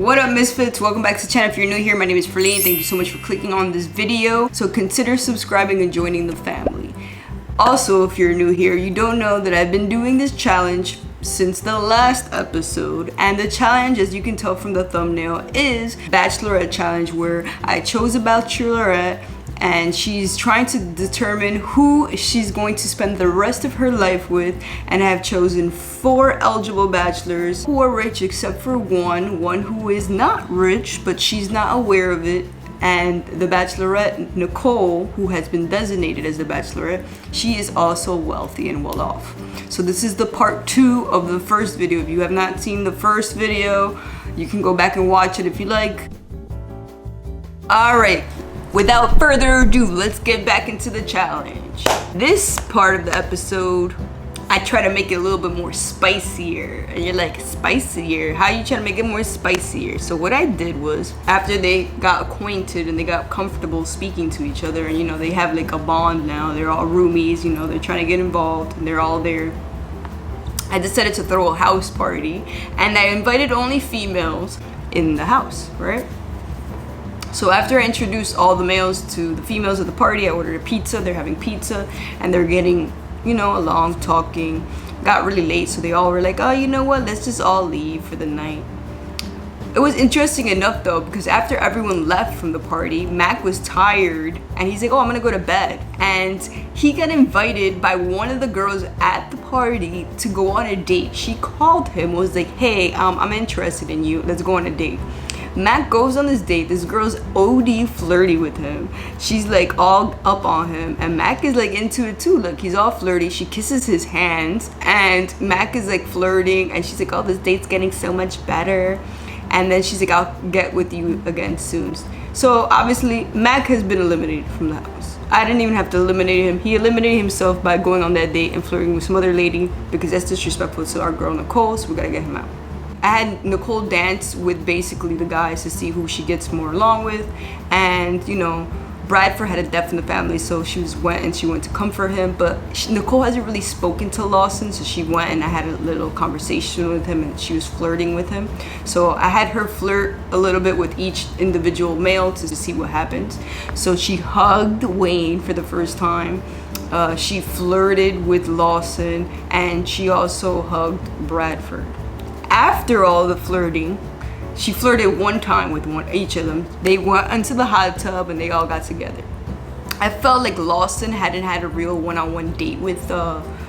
What up, misfits? Welcome back to the channel. If you're new here, my name is Ferline. Thank you so much for clicking on this video. So consider subscribing and joining the family. Also, if you're new here, you don't know that I've been doing this challenge since the last episode, and the challenge, as you can tell from the thumbnail, is Bachelorette challenge, where I chose a Bachelorette and she's trying to determine who she's going to spend the rest of her life with, and I have chosen 4 eligible bachelors who are rich except for one who is not rich, but she's not aware of it. And the Bachelorette, Nicole, who has been designated as the Bachelorette, she is also wealthy and well off. So this is the part 2 of the first video. If you have not seen the first video, you can go back and watch it if you like. Alright, without further ado, let's get back into the challenge. This part of the episode, I try to make it a little bit more spicier. And you're like, spicier? How you trying to make it more spicier? So what I did was, after they got acquainted and they got comfortable speaking to each other, and you know, they have like a bond now, they're all roomies, you know, they're trying to get involved and they're all there. I decided to throw a house party, and I invited only females in the house, right? So after I introduced all the males to the females at the party, I ordered a pizza. They're having pizza and they're getting, you know, along, talking. Got really late, so they all were like, oh, you know what, let's just all leave for the night. It was interesting enough though, because after everyone left from the party, Mac was tired and he's like, oh, I'm gonna go to bed. And he got invited by one of the girls at the party to go on a date. She called him, was like, hey, I'm interested in you, let's go on a date. Mac goes on this date. This girl's OD flirty with him. She's like all up on him, and Mac is like into it too. Look, he's all flirty. She kisses his hands, and Mac is like flirting, and she's like, oh, this date's getting so much better. And then she's like, I'll get with you again soon. So obviously Mac has been eliminated from the house. I didn't even have to eliminate him. He eliminated himself by going on that date and flirting with some other lady, because that's disrespectful to our girl Nicole, so we gotta get him out. I had Nicole dance with basically the guys to see who she gets more along with, and you know, Bradford had a death in the family, so she went to comfort him, but Nicole hasn't really spoken to Lawson, so she went and I had a little conversation with him, and she was flirting with him. So I had her flirt a little bit with each individual male to see what happens. So she hugged Wayne for the first time. She flirted with Lawson, and she also hugged Bradford. After all the flirting, she flirted one time with each of them. They went into the hot tub and they all got together. I felt like Lawson hadn't had a real one-on-one date with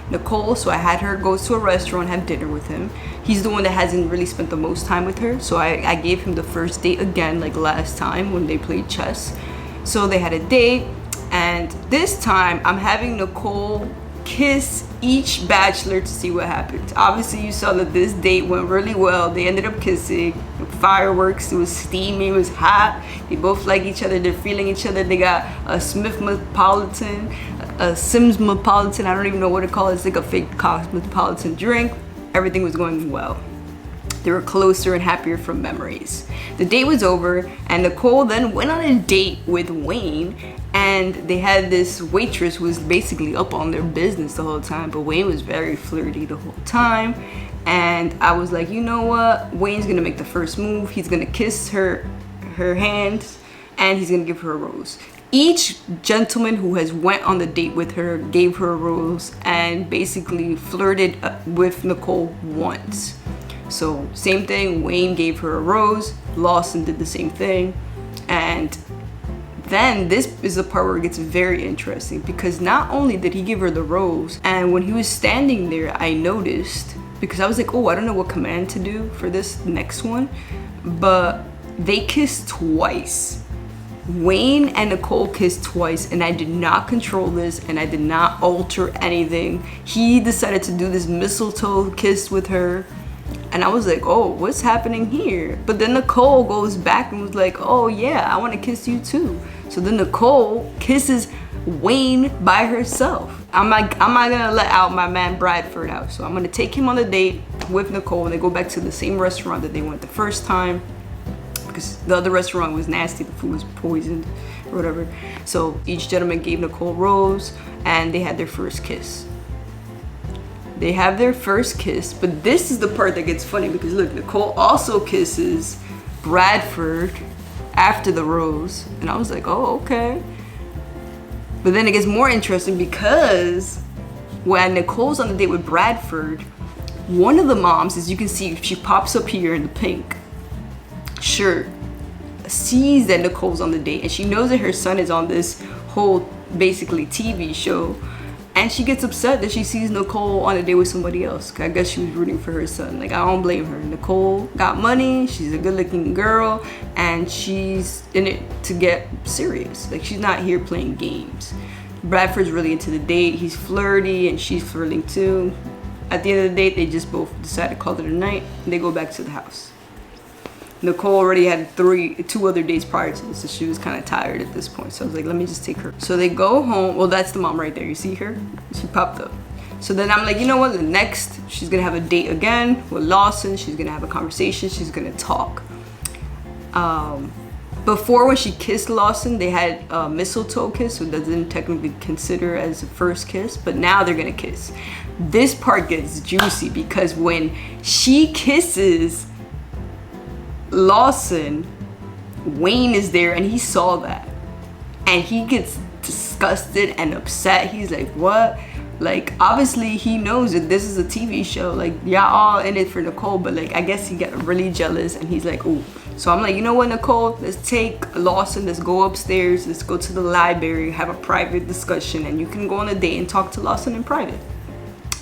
Nicole, so I had her go to a restaurant, have dinner with him. He's the one that hasn't really spent the most time with her, so I gave him the first date again, like last time when they played chess. So they had a date, and this time I'm having Nicole kiss each bachelor to see what happens. Obviously you saw that this date went really well. They ended up kissing, fireworks, it was steamy, it was hot. They both like each other, they're feeling each other. They got a Smithmopolitan, a Simsmopolitan, I don't even know what to call it. It's like a fake cosmopolitan drink. Everything was going well. They were closer and happier from memories. The date was over, and Nicole then went on a date with Wayne, and they had this waitress who was basically up on their business the whole time, but Wayne was very flirty the whole time. And I was like, you know what? Wayne's gonna make the first move. He's gonna kiss her hands, and he's gonna give her a rose. Each gentleman who has went on the date with her gave her a rose and basically flirted with Nicole once. So same thing, Wayne gave her a rose, Lawson did the same thing. And then this is the part where it gets very interesting, because not only did he give her the rose, and when he was standing there, I noticed, because I was like, oh, I don't know what command to do for this next one, but they kissed twice. Wayne and Nicole kissed twice, and I did not control this, and I did not alter anything. He decided to do this mistletoe kiss with her. And I was like, oh, what's happening here? But then Nicole goes back and was like, oh yeah, I want to kiss you too. So then Nicole kisses Wayne by herself. I'm not gonna let out my man Bradford out. So I'm gonna take him on a date with Nicole, and they go back to the same restaurant that they went the first time, because the other restaurant was nasty, the food was poisoned or whatever. So each gentleman gave Nicole a rose, and they had their first kiss. They have their first kiss, but this is the part that gets funny, because look, Nicole also kisses Bradford after the rose. And I was like, oh, okay. But then it gets more interesting because when Nicole's on the date with Bradford, one of the moms, as you can see, she pops up here in the pink shirt, sees that Nicole's on the date, and she knows that her son is on this whole basically TV show, and she gets upset that she sees Nicole on a date with somebody else. I guess she was rooting for her son. Like, I don't blame her. Nicole got money, she's a good looking girl, and she's in it to get serious. Like, she's not here playing games. Bradford's really into the date, he's flirty and she's flirting too. At the end of the date, they just both decide to call it a night, and they go back to the house. Nicole already had two other dates prior to this, so she was kind of tired at this point. So I was like, let me just take her. So they go home. Well, that's the mom right there. You see her? She popped up. So then I'm like, you know what? The next, she's gonna have a date again with Lawson. She's gonna have a conversation. She's gonna talk. Before, when she kissed Lawson, they had a mistletoe kiss, so that didn't technically consider as a first kiss. But now they're gonna kiss. This part gets juicy because when she kisses Lawson, Wayne is there and he saw that, and he gets disgusted and upset. He's like, what? Like, obviously he knows that this is a TV show, like, y'all all in it for Nicole, but like, I guess he got really jealous, and he's like, ooh. So I'm like, you know what, Nicole, let's take Lawson, let's go upstairs, let's go to the library, have a private discussion, and you can go on a date and talk to Lawson in private,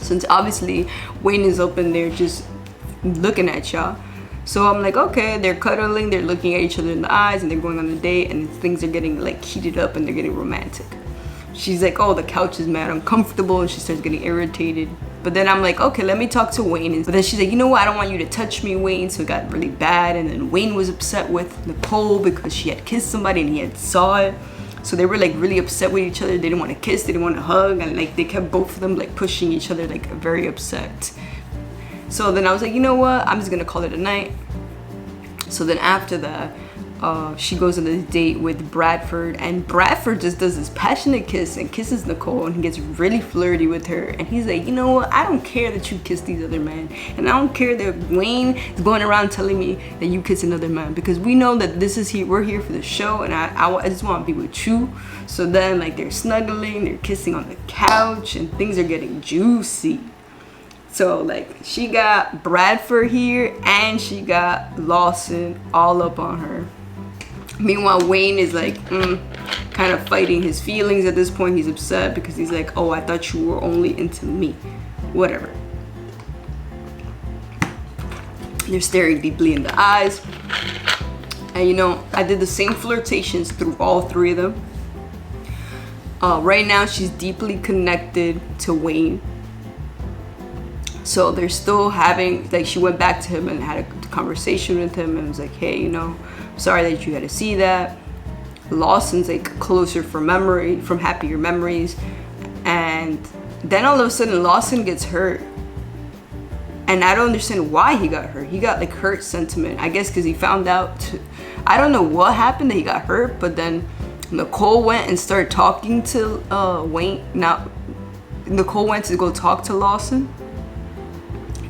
since obviously Wayne is up in there just looking at y'all. So I'm like, okay, they're cuddling, they're looking at each other in the eyes, and they're going on a date, and things are getting like heated up and they're getting romantic. She's like, oh, the couch is mad uncomfortable, and she starts getting irritated. But then I'm like, okay, let me talk to Wayne. But then she's like, you know what, I don't want you to touch me, Wayne. So it got really bad, and then Wayne was upset with Nicole because she had kissed somebody and he had saw it. So they were like really upset with each other. They didn't want to kiss, they didn't want to hug, and like they kept both of them like pushing each other, like very upset. So then I was like, you know what, I'm just gonna call it a night. So then after that, she goes on this date with Bradford, and Bradford just does this passionate kiss and kisses Nicole, and he gets really flirty with her, and he's like, you know what, I don't care that you kiss these other men, and I don't care that Wayne is going around telling me that you kiss another man, because we know that this is here, we're here for the show, and I just want to be with you. So then like they're snuggling, they're kissing on the couch, and things are getting juicy. So like she got Bradford here and she got Lawson all up on her. Meanwhile, Wayne is like kind of fighting his feelings at this point. He's upset because he's like, oh, I thought you were only into me. Whatever. They're staring deeply in the eyes. And you know, I did the same flirtations through all three of them. Right now, she's deeply connected to Wayne. So they're still having, like, she went back to him and had a conversation with him and was like, hey, you know, sorry that you had to see that. Lawson's like closer from memory, from happier memories. And then all of a sudden Lawson gets hurt. And I don't understand why he got hurt. He got like hurt sentiment. I guess because he found out, I don't know what happened that he got hurt, but then Nicole went and started talking to Wayne. Now, Nicole went to go talk to Lawson.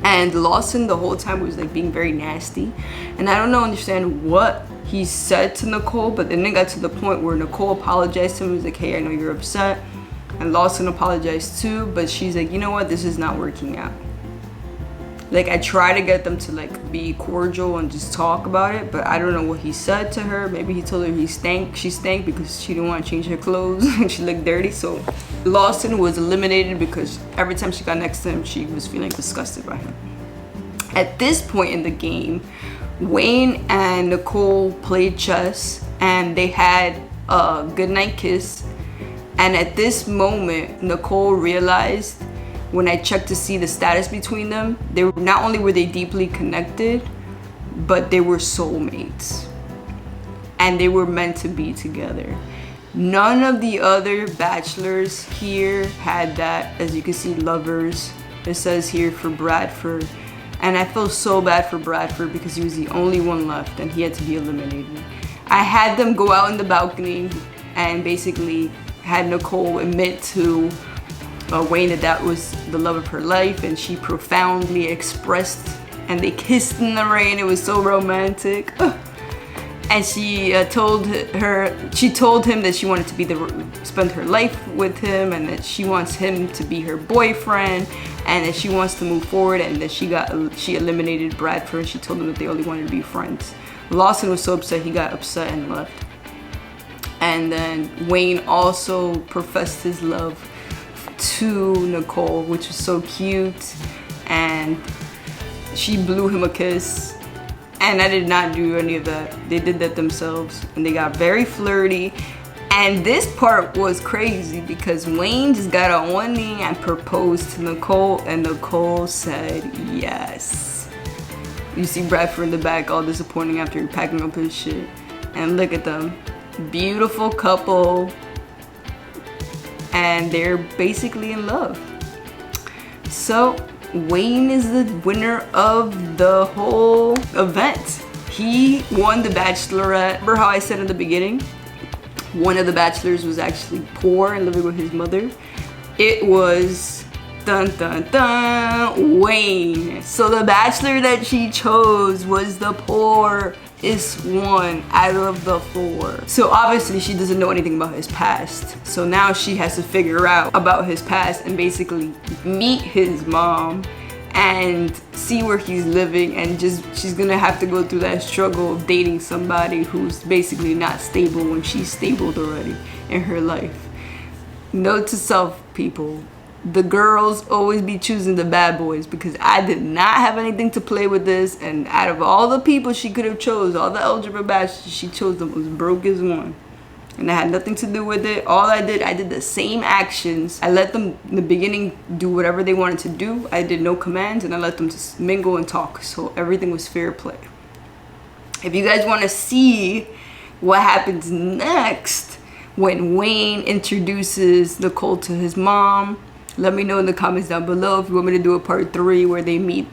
And Lawson the whole time was like being very nasty. And I don't understand what he said to Nicole, but then it got to the point where Nicole apologized to him and was like, hey, I know you're upset. And Lawson apologized too, but she's like, you know what, this is not working out. Like, I try to get them to like be cordial and just talk about it, but I don't know what he said to her. Maybe he told her she stank because she didn't want to change her clothes and she looked dirty. So Lawson was eliminated because every time she got next to him, she was feeling disgusted by him. At this point in the game, Wayne and Nicole played chess and they had a goodnight kiss. And at this moment, Nicole realized, when I checked to see the status between them, they were, not only were they deeply connected, but they were soulmates. And they were meant to be together. None of the other bachelors here had that. As you can see, lovers. It says here for Bradford. And I feel so bad for Bradford because he was the only one left and he had to be eliminated. I had them go out in the balcony and basically had Nicole admit to Wayne that was the love of her life, and she profoundly expressed, and they kissed in the rain. It was so romantic. and she told him that she wanted to spend her life with him, and that she wants him to be her boyfriend, and that she wants to move forward, and that she eliminated Bradford. She told him that they only wanted to be friends. Lawson was so upset, he got upset and left. And then Wayne also professed his love to Nicole, which was so cute, and she blew him a kiss. And I did not do any of that. They did that themselves, and they got very flirty. And this part was crazy because Wayne just got on one knee and proposed to Nicole, and Nicole said yes. You see Bradford in the back all disappointing after packing up his shit. And look at them. Beautiful couple. And they're basically in love. So Wayne is the winner of the whole event. He won the Bachelorette. Remember how I said in the beginning, one of the bachelors was actually poor and living with his mother? It was dun dun dun Wayne. So the bachelor that she chose was the poorest one out of the 4. So obviously she doesn't know anything about his past. So now she has to figure out about his past and basically meet his mom and see where he's living, and she's gonna have to go through that struggle of dating somebody who's basically not stable when she's stable already in her life. Note to self, people, the girls always be choosing the bad boys, because I did not have anything to play with this, and out of all the people she could have chose, all the eligible bachelors, she chose the most brokest one. And I had nothing to do with it. All I did the same actions. I let them in the beginning do whatever they wanted to do. I did no commands, and I let them just mingle and talk. So everything was fair play. If you guys want to see what happens next when Wayne introduces Nicole to his mom, let me know in the comments down below if you want me to do a part 3 where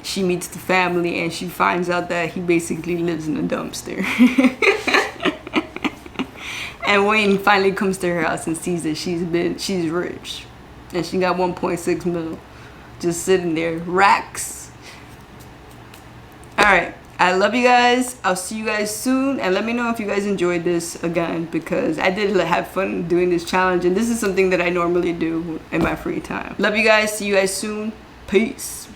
she meets the family and she finds out that he basically lives in a dumpster. And Wayne finally comes to her house and sees that she's rich. And she got 1.6 mil just sitting there. Racks. Alright. I love you guys. I'll see you guys soon. And let me know if you guys enjoyed this again, because I did have fun doing this challenge. And this is something that I normally do in my free time. Love you guys. See you guys soon. Peace.